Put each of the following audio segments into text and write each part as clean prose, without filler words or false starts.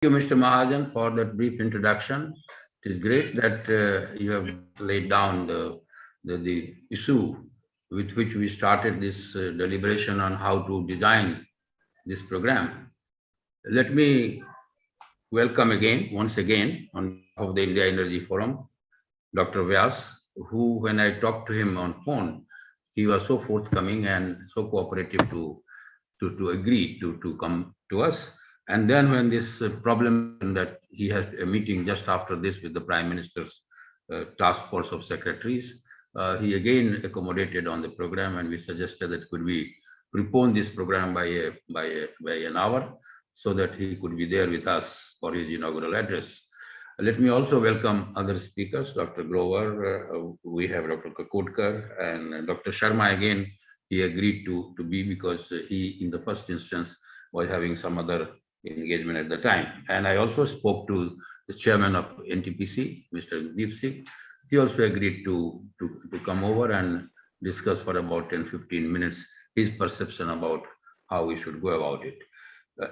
Thank you, Mr. Mahajan, for that brief introduction. It is great that you have laid down the issue with which we started this deliberation on how to design this program. Let me welcome again, once again, on behalf of the India Energy Forum, Dr. Vyas, who, when I talked to him on phone, he was so forthcoming and so cooperative to agree to come to us. And then when this problem that he has a meeting just after this with the Prime Minister's task force of secretaries, he again accommodated on the program, and we suggested that could we prepone this program by an hour so that he could be there with us for his inaugural address. Let me also welcome other speakers, Dr. Grover, we have Dr. Kakotkar and Dr. Sharma again. He agreed to be because he, in the first instance, was having some other engagement at the time. And I also spoke to the chairman of NTPC, Mr. Deep Singh. He also agreed to come over and discuss for about 10-15 minutes his perception about how we should go about it.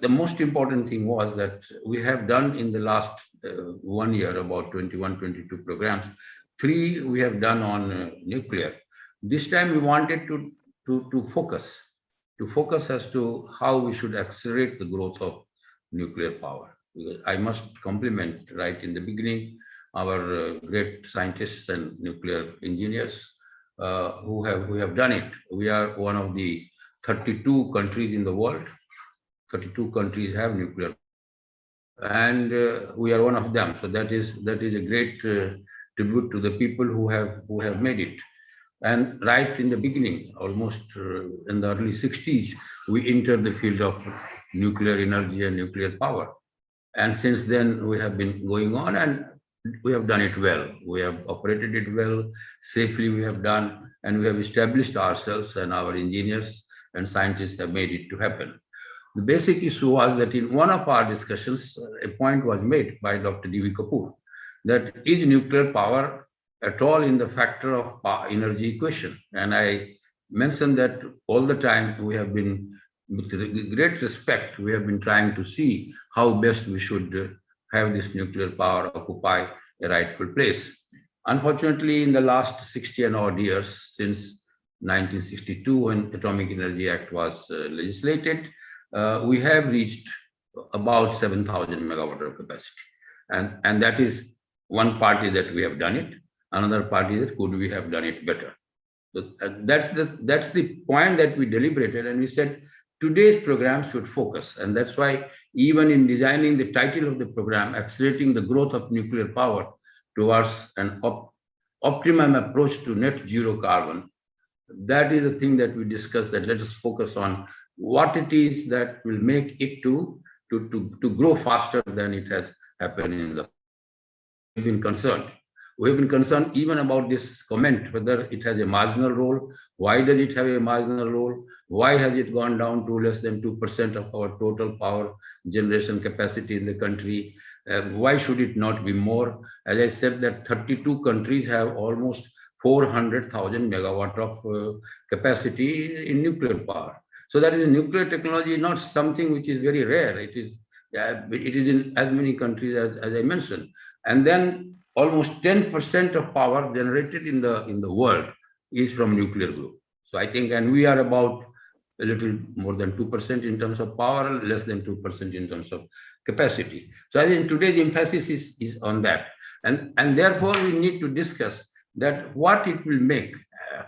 The most important thing was that we have done in the last 1 year about 21, 22 programs. 3 we have done on nuclear. This time we wanted to focus as to how we should accelerate the growth of nuclear power. I must compliment right in the beginning our great scientists and nuclear engineers who have done it. We are one of the 32 countries in the world. 32 countries have nuclear, and we are one of them. So that is a great tribute to the people who have made it. And right in the beginning, almost in the early 60s, we entered the field of nuclear energy and nuclear power. And since then, we have been going on, and we have done it well. We have operated it well, safely we have done, and we have established ourselves, and our engineers and scientists have made it to happen. The basic issue was that in one of our discussions, a point was made by Dr. D.V. Kapoor that is nuclear power at all in the factor of energy equation? And I mentioned that all the time we have been, with great respect, we have been trying to see how best we should have this nuclear power occupy a rightful place. Unfortunately, in the last 60 and odd years, since 1962, when Atomic Energy Act was legislated, we have reached about 7,000 megawatt of capacity. And that is one party that we have done it. Another party that could we have done it better. So that's the point that we deliberated, and we said today's program should focus. And that's why even in designing the title of the program, accelerating the growth of nuclear power towards an optimum approach to net zero carbon, that is the thing that we discussed, that let us focus on what it is that will make it to grow faster than it has happened in the we've been concerned. We have been concerned even about this comment, whether it has a marginal role. Why does it have a marginal role? Why has it gone down to less than 2% of our total power generation capacity in the country? Why should it not be more? As I said, that 32 countries have almost 400,000 megawatt of capacity in nuclear power. So that is nuclear technology, not something which is very rare. It is in as many countries as I mentioned. And then almost 10% of power generated in the world is from nuclear group. So I think, and we are about a little more than 2% in terms of power, less than 2% in terms of capacity. So I think today's emphasis is on that. And therefore we need to discuss that what it will make.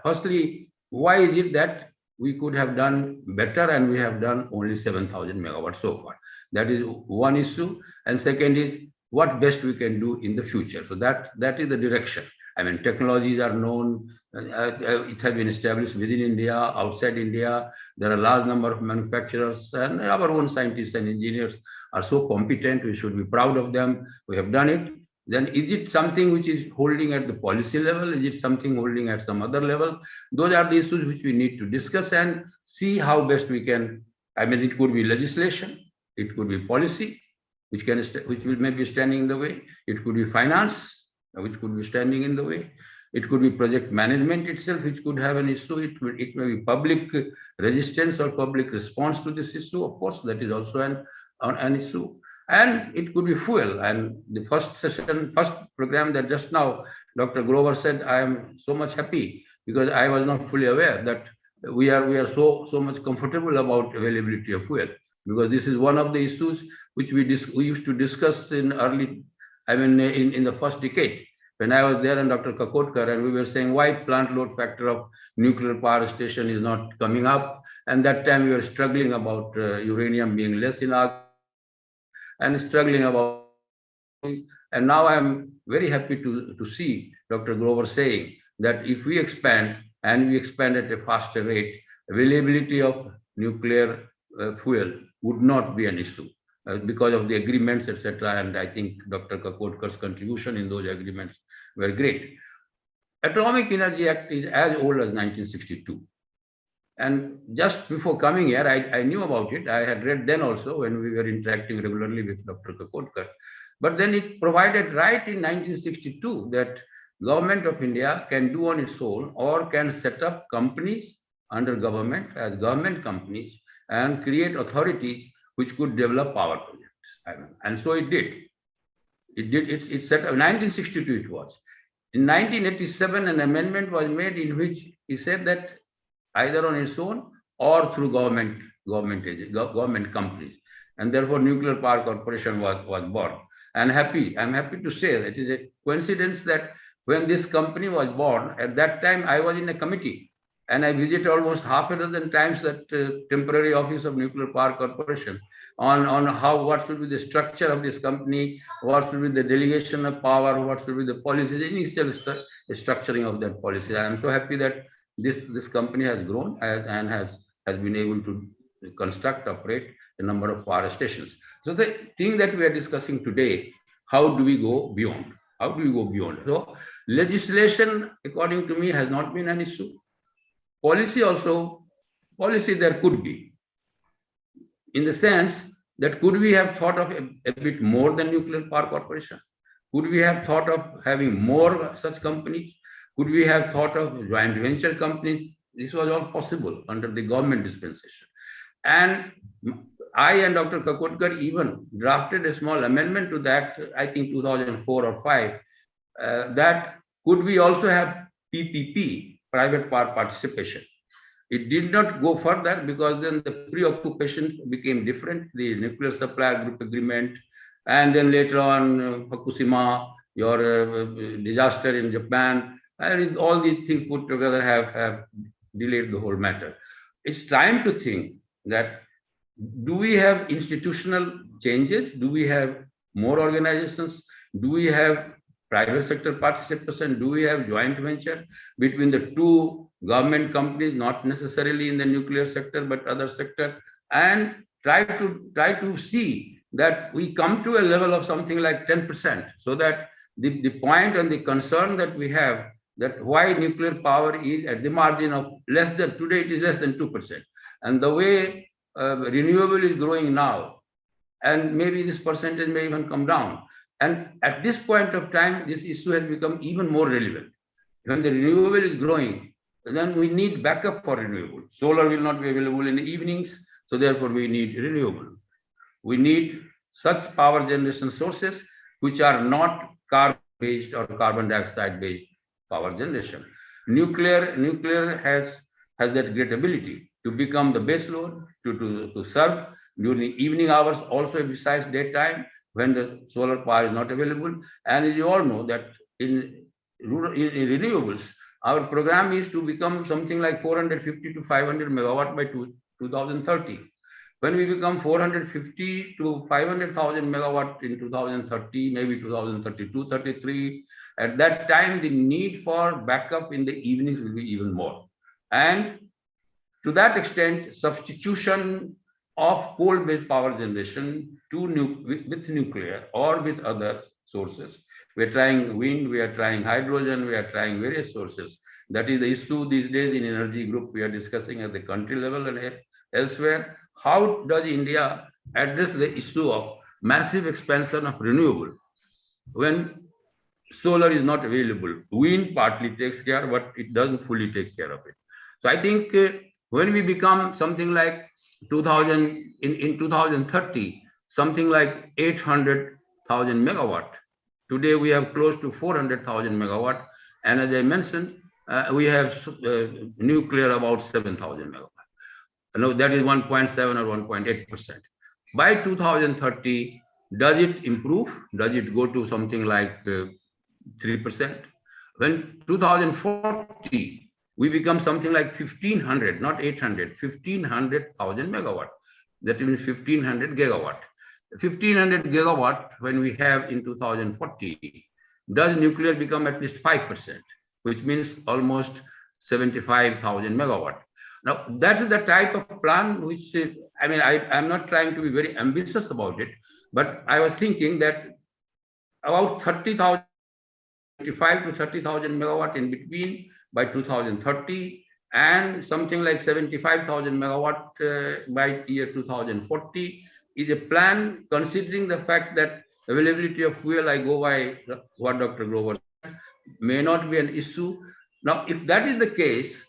Firstly, why is it that we could have done better and we have done only 7,000 megawatts so far? That is one issue. And second is what best we can do in the future. So that is the direction. I mean, technologies are known. It has been established within India, outside India. There are a large number of manufacturers, and our own scientists and engineers are so competent. We should be proud of them. We have done it. Then is it something which is holding at the policy level? Is it something holding at some other level? Those are the issues which we need to discuss and see how best we can. I mean, it could be legislation, it could be policy, which will maybe standing in the way. It could be finance, which could be standing in the way. It could be project management itself, which could have an issue. It may be public resistance or public response to this issue. Of course, that is also an issue. and it could be fuel. And the first program that just now Dr. Grover said, I am so much happy because I was not fully aware that we are so much comfortable about availability of fuel, because this is one of the issues which we used to discuss in early, I mean, in the first decade when I was there and Dr. Kakotkar, and we were saying why plant load factor of nuclear power station is not coming up. And that time we were struggling about uranium being less in our and struggling about and now I'm very happy to see Dr. Grover saying that if we expand and we expand at a faster rate, availability of nuclear fuel would not be an issue because of the agreements, etc. And I think Dr. Kakotkar's contribution in those agreements were great. Atomic Energy Act is as old as 1962. And just before coming here, I knew about it. I had read then also when we were interacting regularly with Dr. Kakotkar. But then it provided right in 1962 that government of India can do on its own or can set up companies under government as government companies and create authorities which could develop power projects. And so it did. It set up 1962 it was. In 1987, an amendment was made in which he said that either on its own or through government companies. And therefore, Nuclear Power Corporation was born. I'm happy to say that it is a coincidence that when this company was born, at that time I was in a committee and I visited almost half a dozen times that temporary office of Nuclear Power Corporation on what should be the structure of this company, what should be the delegation of power, what should be the policies, initial structuring of that policy. I am so happy that this company has grown and has been able to construct, operate a number of power stations. So the thing that we are discussing today, how do we go beyond? How do we go beyond? So legislation, according to me, has not been an issue. Policy there could be, in the sense that could we have thought of a bit more than Nuclear Power Corporation? Could we have thought of having more such companies? Could we have thought of joint venture companies? This was all possible under the government dispensation. And I and Dr. Kakotkar even drafted a small amendment to that, I think 2004 or 5, that could we also have PPP, private power participation. It did not go further because then the preoccupation became different, the nuclear supplier group agreement, and then later on Fukushima, your disaster in Japan, and all these things put together have delayed the whole matter. It's time to think that do we have institutional changes? Do we have more organizations? Do we have private sector participation? Do we have joint venture between the two government companies, not necessarily in the nuclear sector, but other sector, and try to see that we come to a level of something like 10%, so that the point and the concern that we have that why nuclear power is at the margin of today it is less than 2%. And the way renewable is growing now, and maybe this percentage may even come down. And at this point of time, this issue has become even more relevant. When the renewable is growing, then we need backup for renewable. Solar will not be available in the evenings, so therefore we need renewable. We need such power generation sources which are not carbon-based or carbon dioxide-based power generation. Nuclear has that great ability to become the base load, to serve during evening hours, also besides daytime when the solar power is not available. And as you all know that in renewables, our program is to become something like 450 to 500 megawatt by 2030. When we become 450 to 500,000 megawatt in 2030, maybe 2032, 33, at that time, the need for backup in the evenings will be even more. And to that extent, substitution of coal-based power generation with nuclear or with other sources. We're trying wind, we are trying hydrogen, we are trying various sources. That is the issue these days in energy group we are discussing at the country level and elsewhere. How does India address the issue of massive expansion of renewable when solar is not available? Wind partly takes care, but it doesn't fully take care of it. So I think when we become something like in 2030, something like 800,000 megawatt. Today we have close to 400,000 megawatt, and as I mentioned, we have nuclear about 7,000 megawatt. No, that is 1.7 or 1.8%. By 2030, does it improve? Does it go to something like 3%? When 2040, we become something like 1,500, not 800, 1,500,000 megawatt. That means 1,500 gigawatt. 1,500 gigawatt when we have in 2040, does nuclear become at least 5%, which means almost 75,000 megawatt. Now, that's the type of plan which, I'm not trying to be very ambitious about it, but I was thinking that about 30,000 25 to 30,000 megawatt in between by 2030, and something like 75,000 megawatt by year 2040 is a plan considering the fact that availability of fuel, I go by what Dr. Grover said, may not be an issue. Now, if that is the case,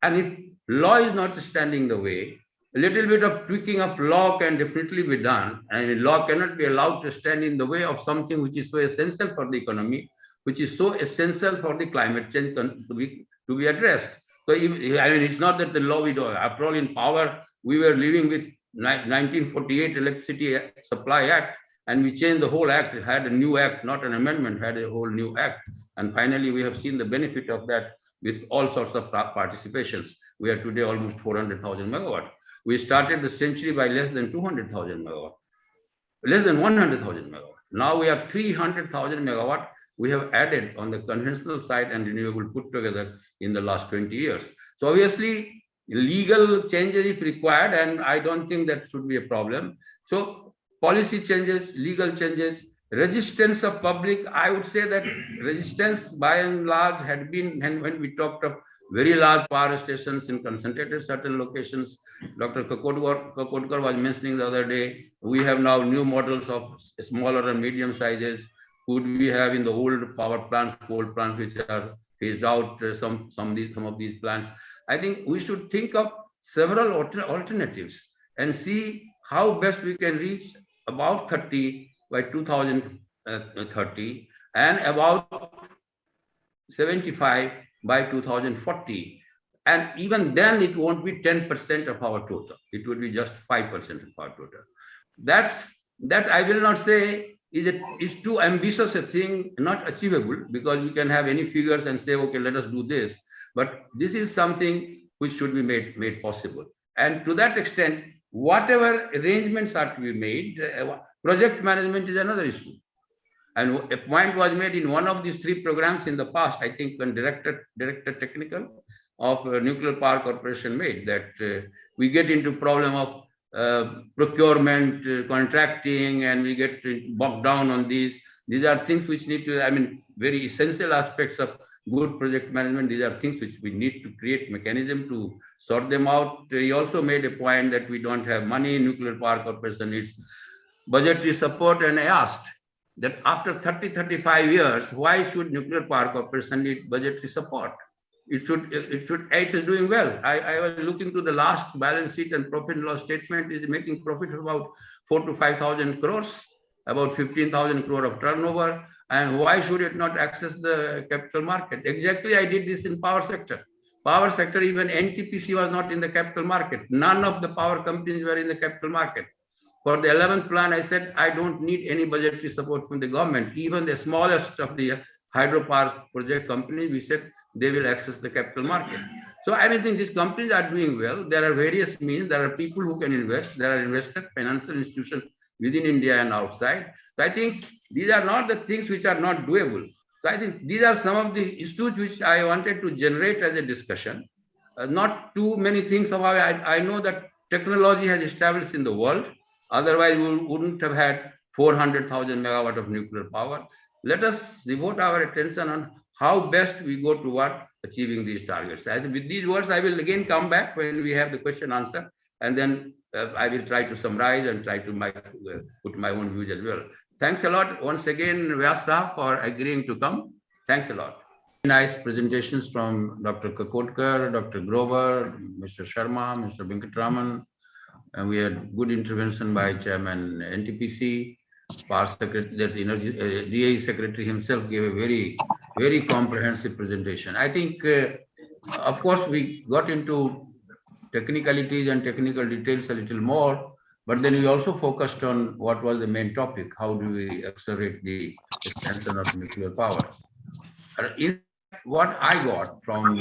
and if law is not standing the way, a little bit of tweaking of law can definitely be done. And law cannot be allowed to stand in the way of something which is so essential for the economy, which is so essential for the climate change to be addressed. So, it's not that the law we do. After all, in power, we were living with 1948 Electricity Supply Act, and we changed the whole act. It had a new act, not an amendment, had a whole new act. And finally, we have seen the benefit of that with all sorts of participations. We are today almost 400,000 megawatt. We started the century by less than 200,000 megawatt, less than 100,000 megawatt. Now we have 300,000 megawatt we have added on the conventional side and renewable put together in the last 20 years. So obviously, legal changes if required, and I don't think that should be a problem. So policy changes, legal changes, resistance of public, I would say that resistance by and large had been, and when we talked of very large power stations in concentrated certain locations, Dr. Kakodkar was mentioning the other day, we have now new models of smaller and medium sizes. Could we have in the old power plants, coal plants, which are phased out, some of these plants? I think we should think of several alternatives and see how best we can reach about 30 by 2030 and about 75 by 2040. And even then, it won't be 10% of our total. It would be just 5% of our total. That I will not say is too ambitious a thing, not achievable, because you can have any figures and say, okay, let us do this. But this is something which should be made possible. And to that extent, whatever arrangements are to be made, project management is another issue. And a point was made in one of these three programs in the past, I think when Director Technical of Nuclear Power Corporation made, that we get into problem of procurement, contracting, and we get bogged down on these. These are things which need to, very essential aspects of good project management. These are things which we need to create mechanism to sort them out. He also made a point that we don't have money. Nuclear Power Corporation needs budgetary support, and I asked that after 35 years, why should Nuclear Power Corporation need budgetary support? It is doing well. I was looking to the last balance sheet and profit and loss statement is making profit of about 4,000 to 5,000 crores, about 15,000 crore of turnover. And why should it not access the capital market? Exactly, I did this in power sector. Power sector, even NTPC was not in the capital market. None of the power companies were in the capital market. For the 11th plan, I said, I don't need any budgetary support from the government. Even the smallest of the hydropower project companies, we said they will access the capital market. So I think these companies are doing well. There are various means. There are people who can invest. There are invested financial institutions within India and outside. So I think these are not the things which are not doable. So I think these are some of the issues which I wanted to generate as a discussion. Not too many things about I know that technology has established in the world. Otherwise, we wouldn't have had 400,000 megawatt of nuclear power. Let us devote our attention on how best we go toward achieving these targets. As with these words, I will again come back when we have the question answer, and then I will try to summarize and try to put my own views as well. Thanks a lot once again, Vyasa, for agreeing to come. Thanks a lot. Nice presentations from Dr. Kakodkar, Dr. Grover, Mr. Sharma, Mr. Venkatraman, And we had good intervention by Chairman NTPC, Power Secretary, that Energy DAE Secretary himself gave a very comprehensive presentation. I think, of course, we got into technicalities and technical details a little more, but then we also focused on what was the main topic: how do we accelerate the expansion of nuclear power? In fact, what I got from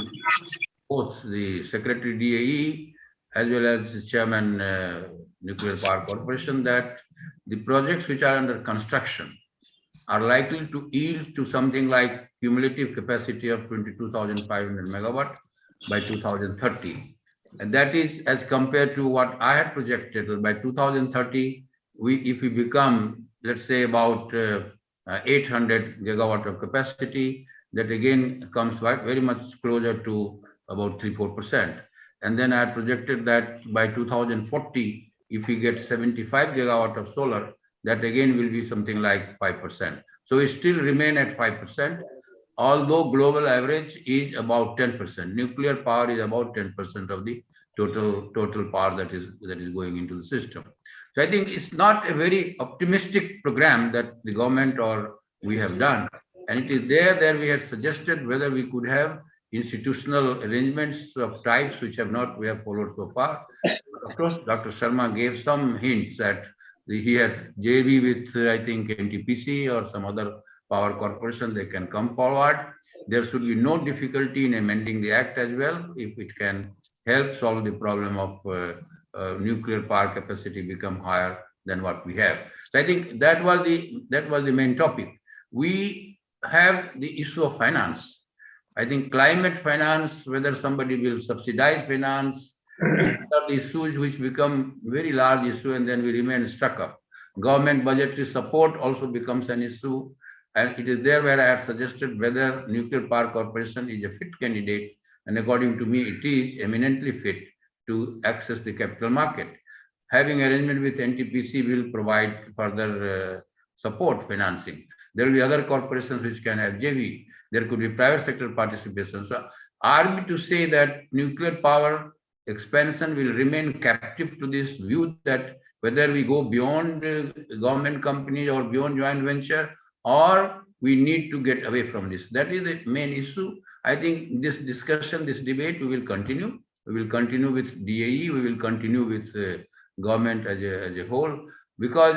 both the Secretary DAE as well as the Chairman Nuclear Power Corporation, that the projects which are under construction are likely to yield to something like cumulative capacity of 22,500 megawatt by 2030. And that is as compared to what I had projected. By 2030, if we become, let's say, about 800 gigawatt of capacity, that again comes very much closer to about 3-4%. And then I had projected that by 2040, if we get 75 gigawatt of solar, that again will be something like 5%. So we still remain at 5%, although global average is about 10%. Nuclear power is about 10% of the total power that is going into the system. So I think it's not a very optimistic program that the government or we have done. And it is there that we had suggested whether we could have institutional arrangements of types which we have followed so far. Of course, Dr. Sharma gave some hints that he had JV with, I think, NTPC or some other power corporation, they can come forward. There should be no difficulty in amending the act as well if it can help solve the problem of nuclear power capacity become higher than what we have. So I think that was the main topic. We have the issue of finance. I think climate finance, whether somebody will subsidize finance, are the issues which become very large issue and then we remain stuck up. Government budgetary support also becomes an issue, and it is there where I had suggested whether Nuclear Power Corporation is a fit candidate, and according to me, it is eminently fit to access the capital market. Having arrangement with NTPC will provide further support financing. There will be other corporations which can have JV. There could be private sector participation. So, are we to say that nuclear power expansion will remain captive to this view that whether we go beyond government companies or beyond joint venture, or we need to get away from this? That is the main issue. I think this discussion, this debate, we will continue. We will continue with DAE. We will continue with government as a whole. Because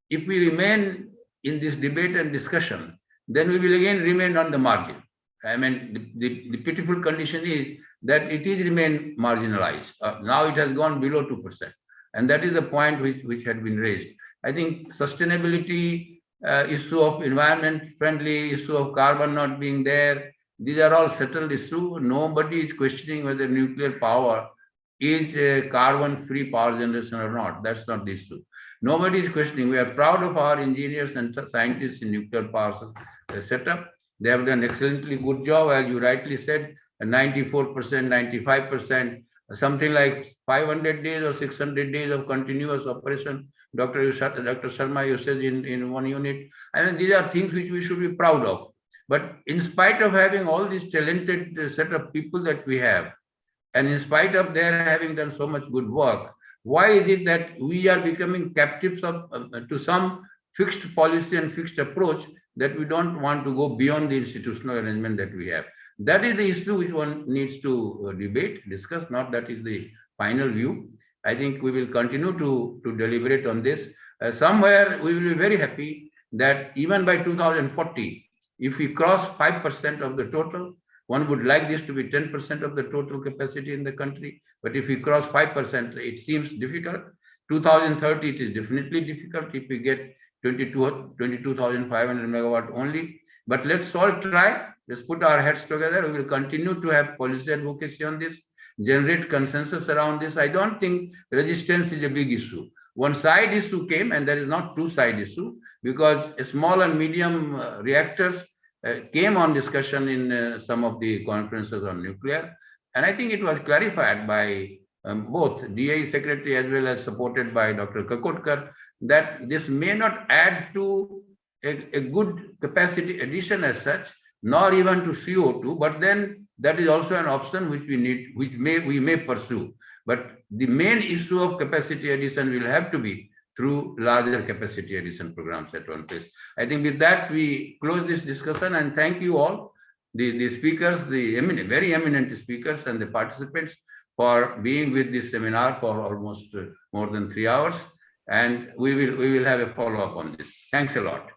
if we remain in this debate and discussion, then we will again remain on the margin. I mean, the pitiful condition is that it is remain marginalized. Now it has gone below 2%. And that is the point which had been raised. I think sustainability, issue of environment friendly, issue of carbon not being there, these are all settled issues. Nobody is questioning whether nuclear power is a carbon-free power generation or not. That's not the issue. Nobody is questioning. We are proud of our engineers and scientists in nuclear power setup. They have done excellently good job, as you rightly said, 94%, 95%, something like 500 days or 600 days of continuous operation. Dr. Sharma, you said in one unit. I mean, these are things which we should be proud of. But in spite of having all this talented set of people that we have, and in spite of their having done so much good work, why is it that we are becoming captives of to some fixed policy and fixed approach, that we don't want to go beyond the institutional arrangement that we have? That is the issue which one needs to debate, discuss. Not that is the final view. I think we will continue to deliberate on this. Somewhere we will be very happy that even by 2040, if we cross 5% of the total, one would like this to be 10% of the total capacity in the country. But if we cross 5%, it seems difficult. 2030, it is definitely difficult if we get 22,500 megawatt only. But let's all try. Let's put our heads together. We will continue to have policy advocacy on this, generate consensus around this. I don't think resistance is a big issue. One side issue came, and there is not two side issue, because small and medium reactors came on discussion in some of the conferences on nuclear. And I think it was clarified by both DAE Secretary as well as supported by Dr. Kakotkar, that this may not add to a good capacity addition as such, nor even to CO2, but then that is also an option which we need, we may pursue. But the main issue of capacity addition will have to be through larger capacity addition programs at one place. I think with that, we close this discussion and thank you all, the speakers, the eminent, very eminent speakers and the participants for being with this seminar for almost more than 3 hours. And we will have a follow-up on this. Thanks a lot.